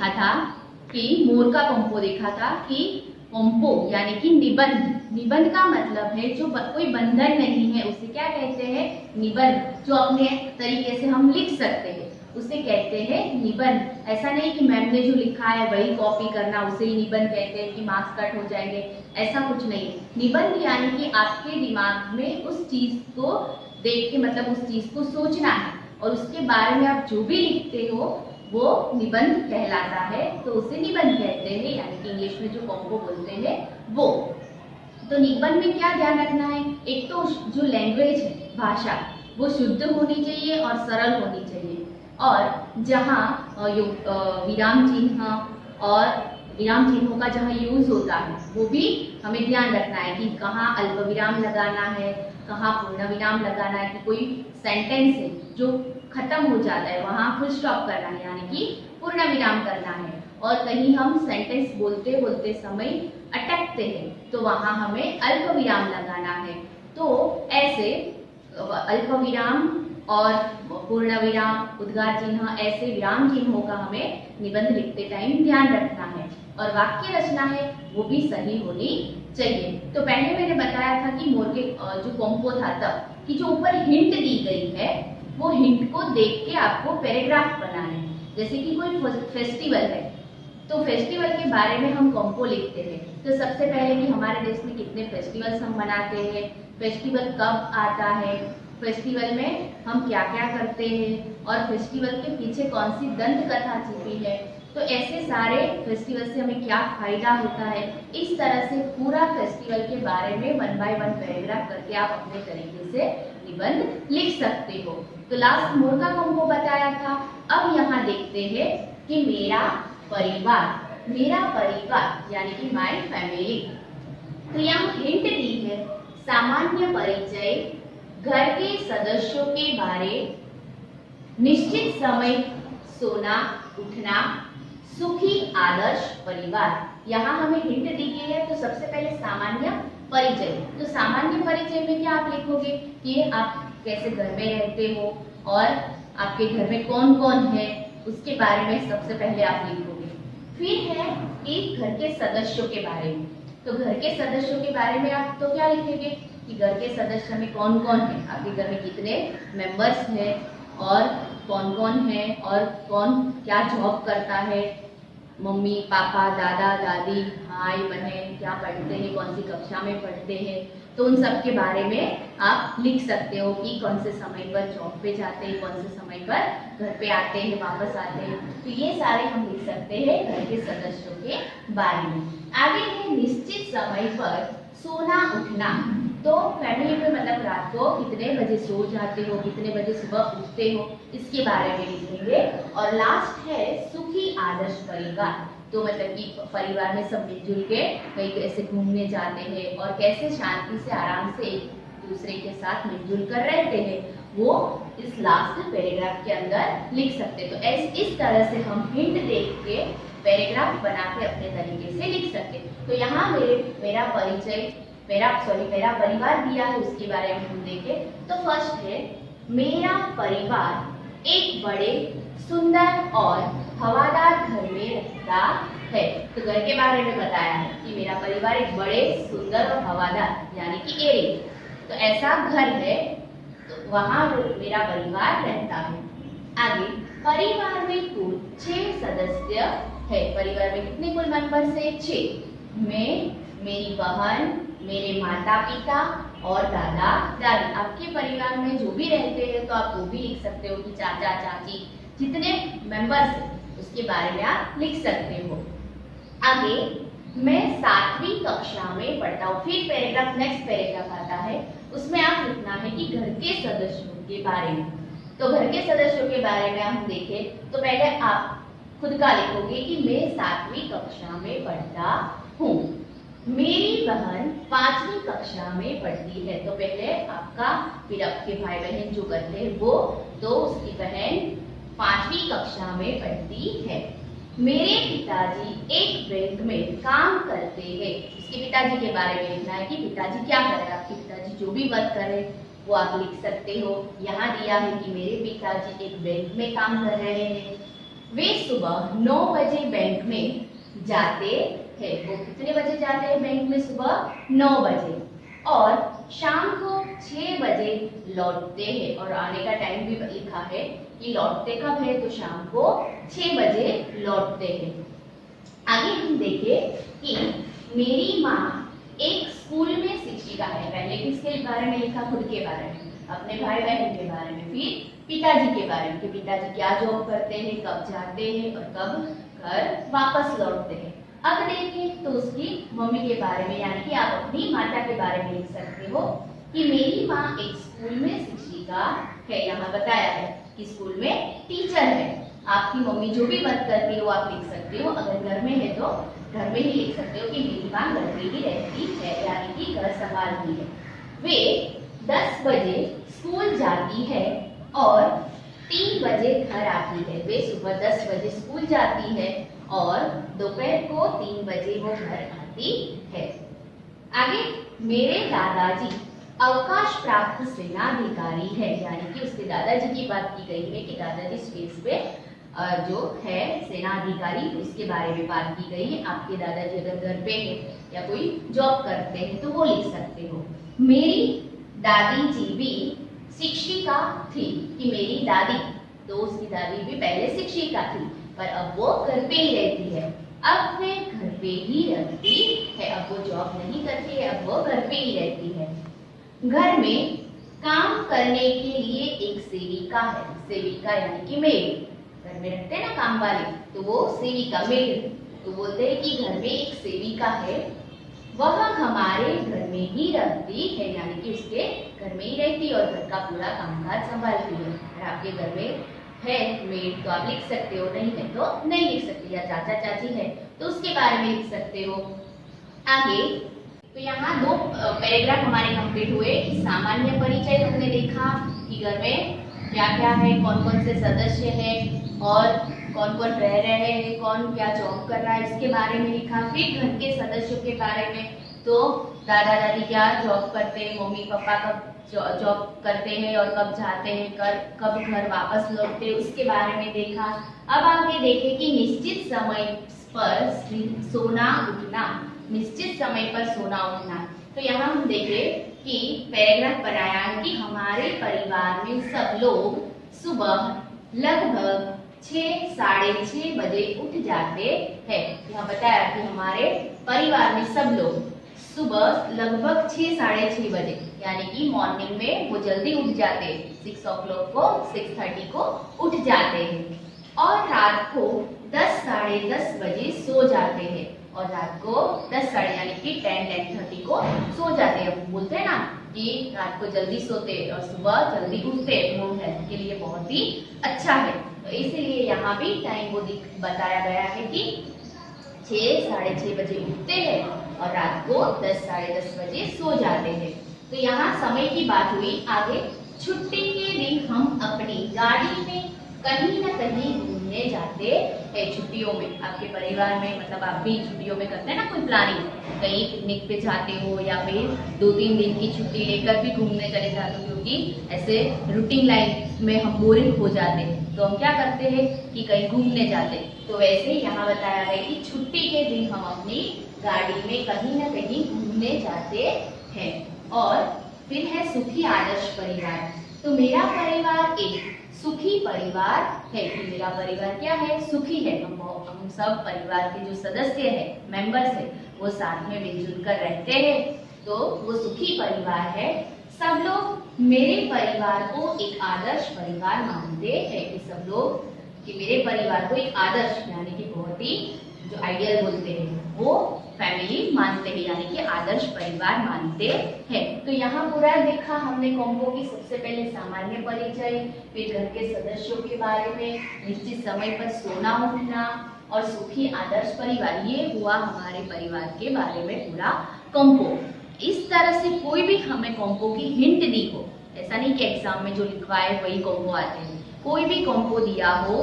देखा था कि मोर का पंपो देखा था कि पंपो यानी कि निबंध। निबंध का मतलब है जो कोई बंधन नहीं है उसे क्या कहते हैं, निबंध। जो अपने तरीके से हम लिख सकते हैं उसे कहते हैं निबंध। ऐसा नहीं कि मैम ने जो लिखा है वही कॉपी करना, उसे ही निबंध कहते हैं कि मार्क्स कट हो जाएंगे, ऐसा कुछ नहीं है। निबंध यानी कि आपके दिमाग में उस चीज को देख के मतलब उस चीज को सोचना है और उसके बारे में आप जो भी लिखते हो वो निबंध कहलाता है, तो उसे निबंध कहते हैं, यानी कि इंग्लिश में जो कॉम्पो बोलते हैं वो। तो निबंध में क्या ध्यान रखना है, एक तो जो लैंग्वेज है, भाषा, वो शुद्ध होनी चाहिए और सरल होनी चाहिए, और जहाँ विराम चिन्ह और विराम चिन्हों का जहाँ यूज होता है वो भी हमें ध्यान रखना है कि कहाँ अल्प विराम लगाना है, कहाँ पूर्ण विराम लगाना है, कि कोई सेंटेंस है जो खत्म हो जाता है वहाँ फुल स्टॉप करना है यानी कि पूर्ण विराम करना है, और कहीं हम सेंटेंस बोलते बोलते समय अटकते हैं तो वहाँ हमें अल्प विराम लगाना है। तो ऐसे अल्प विराम और पूर्ण विराम, उद्गार चिन्ह, ऐसे विराम चिन्हों का हमें निबंध लिखते टाइम ध्यान रखना है, और वाक्य रचना है वो भी सही होनी चाहिए। तो पहले मैंने बताया था कि मोर के जो कॉम्पो था तब कि जो ऊपर हिंट दी गई है वो हिंट को देख के आपको पैराग्राफ बनाना है। जैसे कि कोई फेस्टिवल है तो फेस्टिवल के बारे में हम कॉम्पो लिखते हैं, तो सबसे पहले कि हमारे देश में कितने फेस्टिवल्स हम मनाते हैं, फेस्टिवल कब आता है, फेस्टिवल में हम क्या क्या करते हैं, और फेस्टिवल के पीछे कौन सी दंत कथा छिपी है, तो ऐसे सारे फेस्टिवल से हमें क्या फायदा होता है, इस तरह से पूरा फेस्टिवल के बारे में 1 बाय 1 पैराग्राफ करके आप अपने तरीके से निबंध लिख सकते हो। तो लास्ट मोर का कॉम्पो बताया था। अब यहाँ देखते हैं कि मेरा परिवार यानी कि माय फैमिली। तो यहाँ हिंट दी है सामान्य परिचय, घर के सदस्यों के बारे, निश्चित समय, सोना उठना, सुखी आदर्श परिवार। यहाँ हमें हिंट दी गई है। तो सबसे पहले सामान्य परिचय, तो सामान्य परिचय में क्या आप लिखोगे कि आप कैसे घर में रहते हो और आपके घर में कौन कौन है, उसके बारे में सबसे पहले आप लिखोगे। फिर है कि घर के सदस्यों के बारे में, तो घर के सदस्यों के बारे में आप तो क्या लिखेंगे कि घर के सदस्य में कौन कौन है, आपके घर में कितने मेंबर्स हैं और कौन कौन है और कौन क्या जॉब करता है, मम्मी पापा दादा दादी भाई बहन क्या पढ़ते हैं, कौन सी कक्षा में पढ़ते हैं, तो उन सब के बारे में आप लिख सकते हो कि कौन से समय पर जॉब पे जाते हैं, कौन से समय पर घर पे आते हैं, वापस आते हैं, तो ये सारे हम लिख सकते हैं घर के सदस्यों के बारे में। आगे है निश्चित समय पर सोना उठना, तो फैमिली में मतलब रात को कितने बजे सो जाते हो, कितने बजे सुबह उठते हो, इसके बारे में लिखेंगे। और लास्ट है सुखी आदर्श परिवार, तो मतलब कि परिवार में सब मिलजुल के कहीं कैसे घूमने जाते हैं और कैसे शांति से आराम से एक दूसरे के साथ मिलजुल कर रहते हैं, वो इस लास्ट पैराग्राफ के अंदर लिख सकते हैं। तो इस तरह से हम हिंट देख के पैराग्राफ बना के अपने तरीके से लिख सकते हैं। तो यहाँ मेरा परिवार दिया है, उसके बारे में हम देखें तो फर्स्ट है मेरा परिवार एक बड़े सुंदर और हवादार घर में रहता है। तो घर के बारे में बताया है कि मेरा परिवार एक बड़े सुंदर और हवादार यानी कि एयरिंग, तो ऐसा घर है, तो वहाँ मेरा परिवार रहता है। आगे परिवार में कुल 6 सदस्य है। परिवार में कितने कुल मेंबर्स है? 6। मैं, मेरी बहन, मेरे माता पिता और दादा दादी। आपके परिवार में जो भी रहते हैं तो आप वो भी लिख सकते हो कि चाचा चाची, जितने मेंबर्स हैं उसके बारे में आप लिख सकते हो। आगे मैं 7वीं कक्षा में पढ़ता हूँ। फिर पैराग्राफ, नेक्स्ट पैराग्राफ आता है, उसमें आप लिखना है कि घर के सदस्यों के बारे में। तो घर के सदस्यों के बारे में हम देखें तो पहले आप खुद का लिखोगे कि मैं 7वीं कक्षा में पढ़ता हूँ। मेरी बहन 5वीं कक्षा में पढ़ती है, तो पहले आपका, फिर आपके भाई बहन जो करते हैं वो, तो उसकी बहन 5वीं कक्षा में पढ़ती है। मेरे पिताजी एक बैंक में काम करते हैं। उसके पिताजी के बारे में लिखना है कि पिताजी क्या कर रहे हैं। आपके पिताजी जो भी वर्क करें वो आप लिख सकते हो। यहाँ दिया है कि मेरे पिताजी एक बैंक में काम कर रहे हैं। वे सुबह 9 बजे बैंक में जाते हैं। वो कितने बजे जाते हैं बैंक में? सुबह 9 बजे। और शाम को 6 बजे लौटते हैं। और आने का टाइम भी लिखा है कि लौटते कब है, तो शाम को 6 बजे लौटते हैं। आगे हम देखें कि मेरी माँ एक स्कूल में शिक्षिका है। पहले किसके बारे में लिखा? खुद के बारे में, अपने भाई बहन के बारे में, फिर पिताजी के बारे में कि पिताजी क्या जॉब करते हैं, कब जाते हैं और कब घर वापस लौटते हैं। अब देखें तो उसकी मम्मी के बारे में, यानी कि आप अपनी माता के बारे में लिख सकते हो कि मेरी माँ एक स्कूल में शिक्षिका है। यहाँ बताया है कि स्कूल में टीचर है। आपकी मम्मी जो भी वर्क करती है वो आप लिख सकते हो। अगर घर में है तो घर में ही लिख सकते हो कि मेरी माँ घर में ही रहती है, यानी कि घर संभालती है। वे 10 बजे स्कूल जाती है और 3 बजे घर आती है। वे सुबह 10 बजे स्कूल जाती है और दोपहर को 3 बजे वो घर आती है। आगे, मेरे दादाजी अवकाश प्राप्त सेनाधिकारी है, यानी कि उसके दादाजी की बात की गई है कि दादाजी स्पेस पे जो है सेनाधिकारी, उसके बारे में बात की गई है। आपके दादाजी अगर घर पे है या कोई जॉब करते हैं तो वो लिख सकते हो। मेरी दादी जी भी शिक्षिका थी, कि मेरी दादी, तो उसकी दादी भी पहले शिक्षिका थी पर अब वो घर पे ही रहती है। अब वे घर पे ही रहती है, अब वो जॉब नहीं करती है, अब वो घर पे ही रहती है। घर में काम करने के लिए एक सेविका है। सेविका यानी कि मेड। घर में रखते हैं ना काम वाले, तो वो सेविका, मेड। तो बोलते हैं कि घर में एक सेविका है, वह हमारे घर में ही रहती है, यानी कि उसके घर में ही रहती है और घर का पूरा कामकाज संभालती है। अगर आपके घर में है मेड तो आप लिख सकते हो, नहीं है तो नहीं लिख सकते। या चाचा चाची है तो उसके बारे में लिख सकते हो। आगे तो यहाँ 2 पैराग्राफ हमारे कंप्लीट हुए कि सामान्य परिचय हमने देखा कि घर में क्या क्या है, कौन कौन से सदस्य हैं और कौन कौन रह रहे हैं, कौन क्या जॉब कर रहा है, इसके बारे में लिखा। फिर घर के सदस्यों के बारे में, तो दादा दादी क्या जॉब करते हैं, मम्मी पापा कब जॉब करते हैं और कब जाते हैं, कब घर वापस लौटते हैं, उसके बारे में देखा। अब आगे देखें कि निश्चित समय पर सोना उठना, निश्चित समय पर सोना उठना। तो यहाँ हम देखें कि पैराग्राफ बनाया है कि हमारे परिवार में सब लोग सुबह लगभग 6 साढ़े 6 बजे उठ जाते हैं। यहाँ बताया कि हमारे परिवार में सब लोग सुबह लगभग 6 साढ़े 6 बजे, यानी कि मॉर्निंग में वो जल्दी उठ जाते हैं। 6 o'clock को 6:30 को उठ जाते हैं और रात को 10 साढ़े 10 बजे सो जाते हैं। और रात को 10 साढ़े यानी कि 10-10:30 को सो जाते हैं। बोलते हैं ना कि रात को जल्दी सोते और सुबह जल्दी उठते, वो हेल्थ के लिए बहुत ही अच्छा है। तो इसीलिए यहाँ भी टाइम वो बताया गया है कि 6 साढ़े 6 बजे उठते हैं और रात को 10 साढ़े 10 बजे सो जाते हैं। तो यहाँ समय की बात हुई। आगे, छुट्टी के दिन हम अपनी गाड़ी में कहीं न कहीं घूमने जाते हैं। छुट्टियों में आपके परिवार में, मतलब आप भी छुट्टियों में करते हैं ना कोई प्लानिंग, कहीं पिकनिक पे जाते हो या फिर 2-3 दिन की छुट्टी लेकर भी घूमने चले जाते हो, क्योंकि ऐसे रूटीन लाइफ में हम बोरिंग हो जाते हैं तो हम क्या करते हैं कि कहीं घूमने जाते हैं। तो वैसे यहाँ बताया है कि छुट्टी के दिन हम अपनी गाड़ी में कहीं न कहीं घूमने जाते हैं। और फिर है सुखी आदर्श परिवार। तो मेरा परिवार एक सुखी परिवार है कि मेरा परिवार क्या है, सुखी है। हम सब परिवार के जो सदस्य हैं, मेंबर्स हैं, वो साथ में मिलजुल कर रहते हैं, तो वो सुखी परिवार है। सब लोग मेरे परिवार को एक आदर्श परिवार मानते हैं कि सब लोग कि मेरे परिवार को एक आदर्श यानी कि बहुत ही जो आइडियल बोलते हैं वो फैमिली मानते हैं, यानी कि आदर्श परिवार मानते हैं। तो यहाँ पूरा देखा हमने कॉम्बो की। सबसे पहले सामान्य परिचय, फिर घर के सदस्यों के बारे में, निश्चित समय पर सोना उठना और सुखी आदर्श परिवार। ये हुआ हमारे परिवार के बारे में पूरा कॉम्बो। इस तरह से कोई भी हमें कॉम्बो की हिंट दी हो, ऐसा नहीं कि एग्जाम में जो लिखवाए वही कॉम्बो आते हैं। कोई भी कॉम्बो दिया हो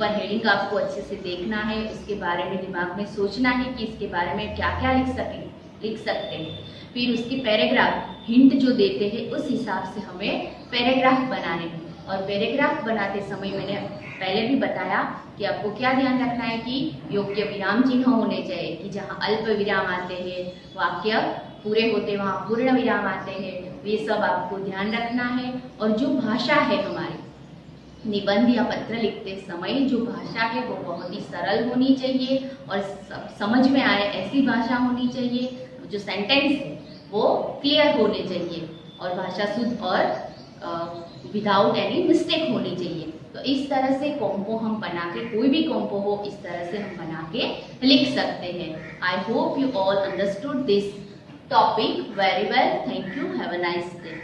पर हेडिंग आपको अच्छे से देखना है, उसके बारे में दिमाग में सोचना है कि इसके बारे में क्या क्या लिख सकते हैं। फिर उसके पैराग्राफ हिंट जो देते हैं उस हिसाब से हमें पैराग्राफ बनाने हैं। और पैराग्राफ बनाते समय मैंने पहले भी बताया कि आपको क्या ध्यान रखना है कि योग्य विराम चिन्ह होने चाहिए, कि जहाँ अल्प विराम आते हैं, वाक्य पूरे होते वहाँ पूर्ण विराम आते हैं, ये सब आपको ध्यान रखना है। और जो भाषा है हमारी निबंध या पत्र लिखते समय जो भाषा है वो बहुत ही सरल होनी चाहिए और समझ में आए ऐसी भाषा होनी चाहिए। जो सेंटेंस है वो क्लियर होने चाहिए और भाषा शुद्ध और विदाउट एनी मिस्टेक होनी चाहिए। तो इस तरह से कॉम्पो हम बना के, कोई भी कॉम्पो हो इस तरह से हम बना के लिख सकते हैं। I hope you all understood this topic very well. Thank you. Have a nice day.